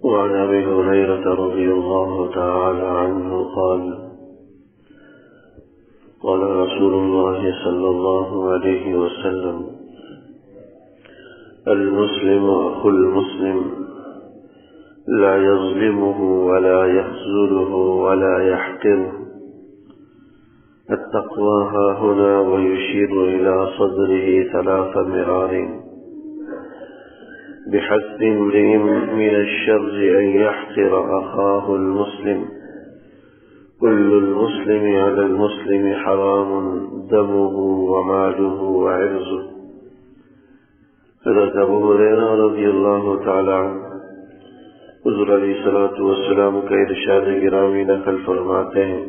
وعن أبي هريرة رضي الله تعالى عنه قال رسول الله صلى الله عليه وسلم: المسلم أخو المسلم لا يظلمه ولا يخذله ولا يحقره. التقوى ها هنا، ويشير إلى صدره 3 مرار: بحسب امرئ من الشر أن يحقر أخاه المسلم. كل المسلم على المسلم حرام دمه وماله وعرضه. حضرت ابو ہریرہ رضی اللہ تعالی عنہ حضور علیہ الصلوۃ والسلام کا ارشاد گرامی نقل فرماتے ہیں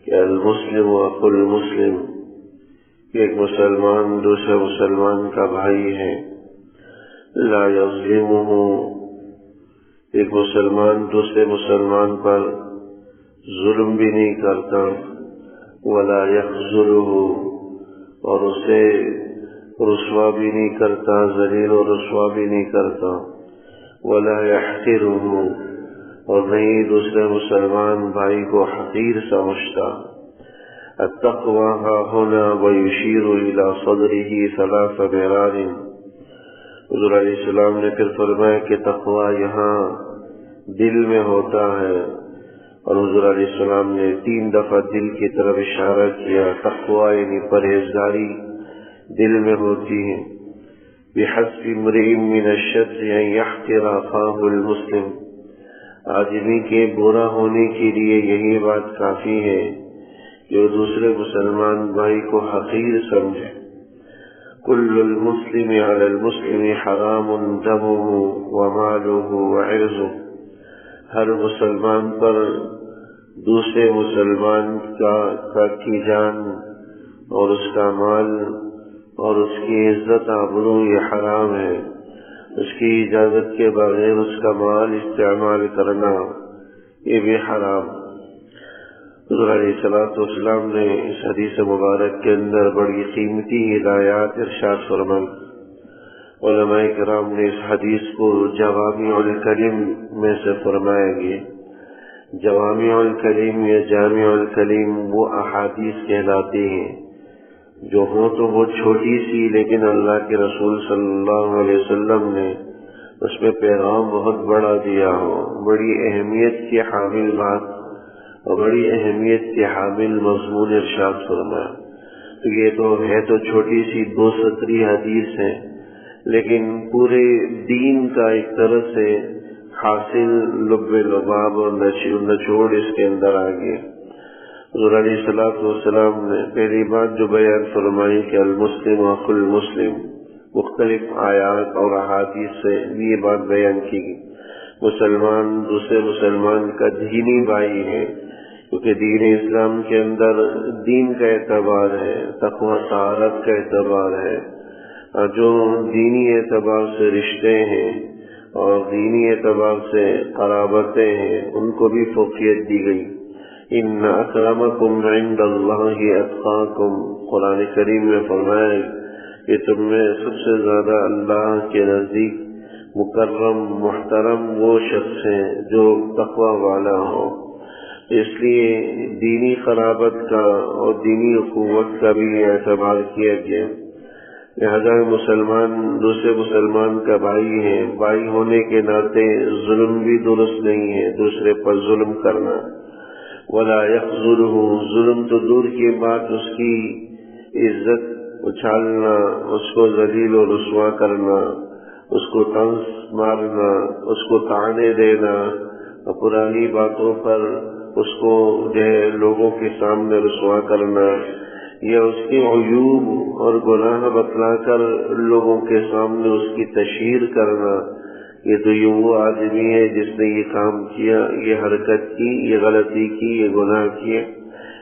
کہ المسلم اخو المسلم، ایک مسلمان دوسرے مسلمان کا بھائی ہے. لا یظلمہ، ایک مسلمان دوسرے مسلمان پر ظلم بھی نہیں کرتا. ولا یخذلہ، اور اسے رسوا بھی نہیں کرتا، ذلیل و رسوا بھی نہیں کرتا. ولا یحقرہ، اور نہیں دوسرے مسلمان بھائی کو حقیر سمجھتا. التقوی ها هنا، ويشير الى صدره 3 مرار. حضور علیہ السلام نے پھر فرمایا کہ تقوی یہاں دل میں ہوتا ہے، اور حضور علیہ السلام نے 3 دفعہ دل کی طرف اشارہ کیا. تقوی یعنی پرہیزگاری دل میں ہوتی ہے. بحسب امرئ من الشر ان يحقر اخاه المسلم، آدمی کے برا ہونے کے لیے یہی بات کافی ہے کہ وہ دوسرے مسلمان بھائی کو حقیر سمجھے. كل المسلم على المسلم حرام دمه وماله وعرضه. ہر مسلمان پر دوسرے مسلمان کی جان اور اس کا مال اور اس کی عزت آبرو یہ حرام ہے. اس کی اجازت کے بغیر اس کا مال استعمال کرنا یہ بھی حرام. حضور علیہ الصلوۃ والسلام نے اس حدیث مبارک کے اندر بڑی قیمتی ہدایات ارشاد فرمائی. علماء کرام نے اس حدیث کو جوامع الکلم میں سے فرمایا گیا. جوامع الکلم یا جامع الکلم وہ احادیث کہلاتے ہیں جو ہو تو وہ چھوٹی سی، لیکن اللہ کے رسول صلی اللہ علیہ وسلم نے اس میں پیغام بہت بڑا دیا ہو، بڑی اہمیت کی حامل بات اور بڑی اہمیت کے حامل مضمون ارشاد فرمایا. تو یہ تو ہے تو چھوٹی سی 2 سطری حدیث ہے، لیکن پورے دین کا ایک طرح سے حاصل لب لباب اور نچوڑ اس کے اندر آ گیا. حضور علیہ الصلوۃ والسلام نے پہلی بات جو بیان فرمائی کہ المسلم اخو المسلم، مختلف آیات اور احادیث سے یہ بات بیان کی گئی. مسلمان دوسرے مسلمان کا دینی بھائی ہے، کیونکہ دین اسلام کے اندر دین کا اعتبار ہے، تقوی طہارت کا اعتبار ہے. جو دینی اعتبار سے رشتے ہیں اور دینی اعتبار سے قرابتیں ہیں ان کو بھی فوقیت دی گئی. ان اکرمکم عند اللہ اتقاکم، قرآن کریم میں فرمایا کہ تم میں سب سے زیادہ اللہ کے نزدیک مکرم محترم وہ شخص ہیں جو تقوی والا ہو. اس لیے دینی قرابت کا اور دینی اخوت کا بھی اعتبار کیا گیا. لہذا مسلمان دوسرے مسلمان کا بھائی ہے، بھائی ہونے کے ناطے ظلم بھی درست نہیں ہے دوسرے پر ظلم کرنا. ولا یخذلہ، ظلم تو دور کی بات، اس کی عزت اچھالنا، اس کو ذلیل و رسوا کرنا، اس کو طنز مارنا، اس کو طعنے دینا، اور پرانی باتوں پر اس کو جو ہے لوگوں کے سامنے رسوا کرنا، یا اس کے عیوب اور گناہ بتلا کر لوگوں کے سامنے اس کی تشہیر کرنا. یہ تو یہ وہ آدمی ہے جس نے یہ کام کیا، یہ حرکت کی، یہ غلطی کی، یہ گناہ کیا.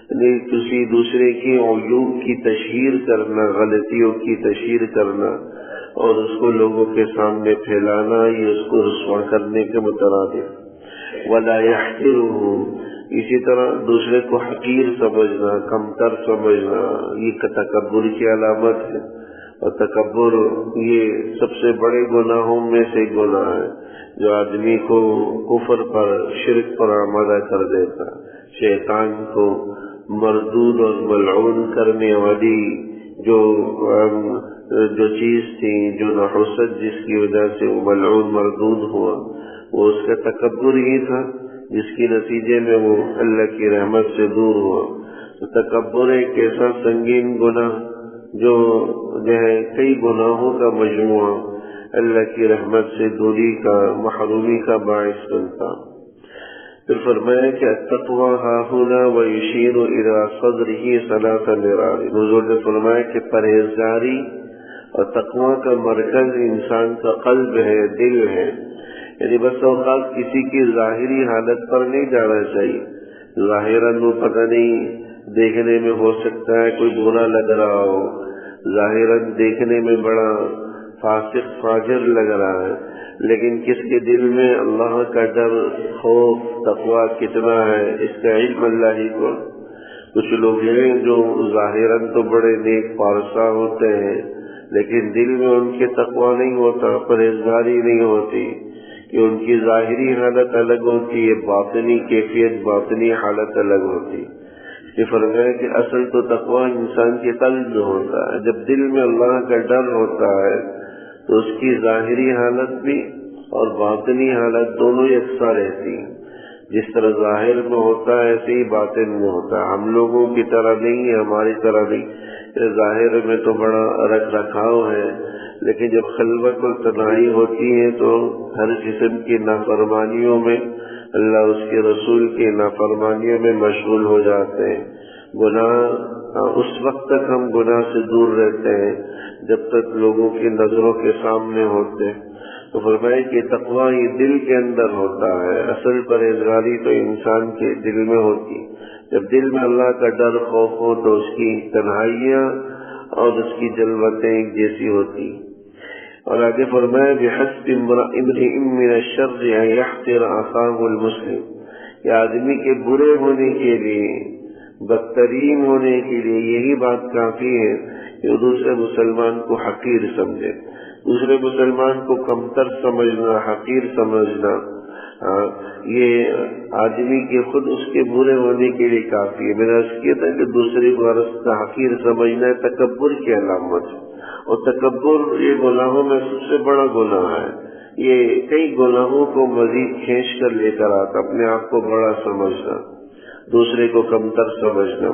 یعنی کسی دوسرے کے عیوب کی تشہیر کرنا، غلطیوں کی تشہیر کرنا اور اس کو لوگوں کے سامنے پھیلانا، یہ اس کو رسوا کرنے کے مترادف. ولا یحقرہ، اسی طرح دوسرے کو حقیر سمجھنا، کمتر سمجھنا، یہ تکبر کی علامت ہے. اور تکبر یہ سب سے بڑے گناہوں میں سے گناہ ہے. جو آدمی کو کفر پر، شرک پر آمادہ کر دیتا، شیطان کو مردود اور ملعون کرنے والی جو چیز تھی، جو نحوست جس کی وجہ سے وہ ملعون مردود ہوا، وہ اس کا تکبر ہی تھا، جس کے نتیجے میں وہ اللہ کی رحمت سے دور ہوا۔ تو تکبر ایک ایسا سنگین گناہ جو ہے کئی گناہوں کا مجموعہ اللہ کی رحمت سے دوری کا، محرومی کا باعث بنتا۔ پھر فرمایا کہ التقوی ہاہنا ویشیر الی صدرہ ثلاث مرار۔ حضور نے فرمایا کہ پرہیزگاری اور تقوی کا مرکز انسان کا قلب ہے، دل ہے، یعنی بس اوقات کسی کی ظاہری حالت پر نہیں جانا چاہیے۔ ظاہراً وہ پتہ نہیں دیکھنے میں ہو سکتا ہے کوئی برا لگ رہا ہو، ظاہراً دیکھنے میں بڑا فاسق فاجر لگ رہا ہے، لیکن کس کے دل میں اللہ کا ڈر، خوف، تقویٰ کتنا ہے، اس کا علم اللہ ہی کو۔ کچھ لوگ ہیں جو ظاہراً تو بڑے نیک پارسا ہوتے ہیں، لیکن دل میں ان کے تقویٰ نہیں ہوتا، پرہیزگاری نہیں ہوتی، کہ ان کی ظاہری حالت الگ ہوتی ہے، باطنی کیفیت، باطنی حالت الگ ہوتی۔ یہ فرمایا کہ اصل تو تقویٰ انسان کے قلب میں ہوتا ہے۔ جب دل میں اللہ کا ڈر ہوتا ہے تو اس کی ظاہری حالت بھی اور باطنی حالت دونوں یکساں رہتی ہیں۔ جس طرح ظاہر میں ہوتا ہے ایسے ہی باطن میں ہوتا ہے۔ ہم لوگوں کی طرح نہیں ہے، ہماری طرح نہیں۔ ظاہر میں تو بڑا رکھ رکھاؤ ہے، لیکن جب خلوت اور تنہائی ہوتی ہے تو ہر قسم کی نافرمانیوں میں، اللہ اس کے رسول کی نافرمانیوں میں مشغول ہو جاتے ہیں۔ گناہ، اس وقت تک ہم گناہ سے دور رہتے ہیں جب تک لوگوں کی نظروں کے سامنے ہوتے ہیں۔ تو فرمائے کہ تقویٰ یہ دل کے اندر ہوتا ہے، اصل پرہیزگاری تو انسان کے دل میں ہوتی۔ جب دل میں اللہ کا ڈر، خوف ہو تو اس کی تنہائیاں اور اس کی جلوتیں ایک جیسی ہوتی۔ اور آگے فرمایا بحسب امرئ من الشر ان يحقر اخاه المسلم، کہ آدمی کے برے ہونے کے لیے، بدترین ہونے کے لیے یہی بات کافی ہے کہ وہ دوسرے مسلمان کو حقیر سمجھے، دوسرے مسلمان کو کمتر سمجھنا، حقیر سمجھنا، یہ آدمی کے خود اس کے برے ہونے کے لیے کافی ہے۔ میں نے عرض کیا تھا کہ دوسرے کو حقیر سمجھنا تکبر کی علامت ہے، اور تکبر یہ گناہوں میں سب سے بڑا گناہ ہے۔ یہ کئی گناہوں کو مزید کھینچ کر لے کر آتا، اپنے آپ کو بڑا سمجھنا، دوسرے کو کمتر سمجھنا۔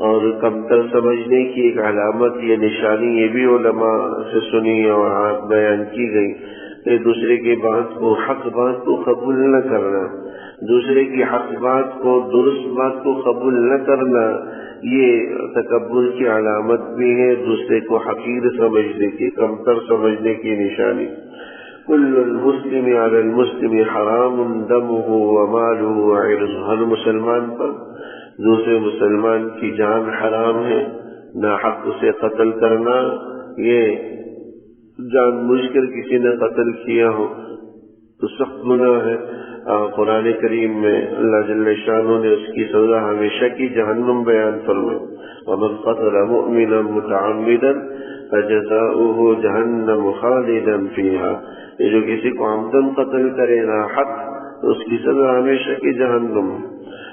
اور کمتر سمجھنے کی ایک علامت، یہ نشانی یہ بھی علماء سے سنی اور بیان کی گئی کہ دوسرے کی بات کو، حق بات کو قبول نہ کرنا، دوسرے کی حق بات کو، درست بات کو قبول نہ کرنا، یہ تکبر کی علامت بھی ہے، دوسرے کو حقیر سمجھنے کی، کمتر سمجھنے کی نشانی۔ کل المسلم علی المسلم حرام دمہ ومالہ وعرضہ، ہر مسلمان پر دوسرے مسلمان کی جان حرام ہے، ناحق اسے قتل کرنا، یہ جان بوجھ کر کسی نے قتل کیا ہو تو سخت گناہ ہے۔ قرآن کریم میں اللہ جل شانہ نے اس کی سزا ہمیشہ کی جہنم بیان فرمائی، ومن قتل مؤمنا متعمدا فجزاؤہ جہنم خالدا فیہا، یہ جو کسی کو عمدن قتل کرے نا حق تو اس کی سزا ہمیشہ کی جہنم،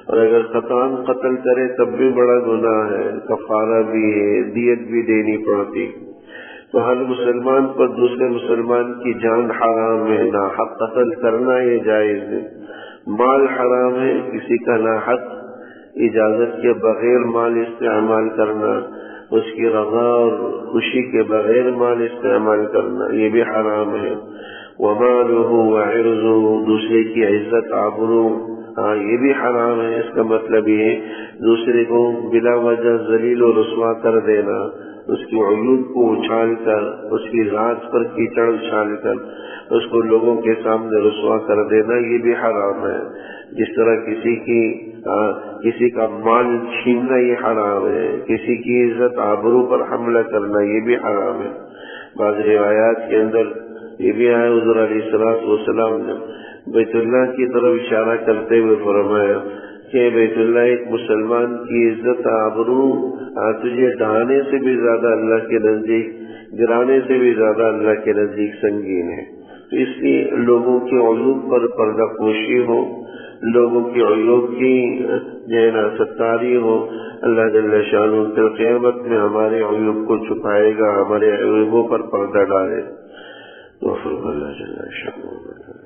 اور اگر خطأً قتل کرے تب بھی بڑا گناہ ہے، کفارہ بھی ہے، دیت بھی دینی پڑتی۔ تو ہر مسلمان پر دوسرے مسلمان کی جان حرام ہے، ناحق قتل کرنا یہ جائز ہے۔ مال حرام ہے، کسی کا ناحق اجازت کے بغیر مال استعمال کرنا، اس کی رضا اور خوشی کے بغیر مال استعمال کرنا یہ بھی حرام ہے۔ ومالہ وعرضہ، دوسرے کی عزت آبرو، یہ بھی حرام ہے۔ اس کا مطلب یہ ہے دوسرے کو بلا وجہ ذلیل و رسوا کر دینا، اس کی عیوب کو اچھال کر، اس کی ذات پر کیچڑ اچھال کر اس کو لوگوں کے سامنے رسوا کر دینا یہ بھی حرام ہے۔ جس طرح کسی کا مال چھیننا یہ حرام ہے، کسی کی عزت آبرو پر حملہ کرنا یہ بھی حرام ہے۔ بعض روایات کے اندر یہ بھی آیا، حضور علیہ الصلوۃ والسلام نے بیت اللہ کی طرف اشارہ کرتے ہوئے فرمایا کہ بیت اللہ ایک مسلمان کی عزت آبرو تجھے ڈھانے سے بھی زیادہ اللہ کے نزدیک، گرانے سے بھی زیادہ اللہ کے نزدیک سنگین ہے۔ اس لیے لوگوں کے عیوب پر پردہ پوشی ہو، لوگوں کی عیوب کی ستاری ہو۔ اللہ جل شانہ پھر قیامت میں ہمارے عیوب کو چھپائے گا، ہمارے عیوبوں پر پردہ ڈالے۔ تو اللہ جل شانہ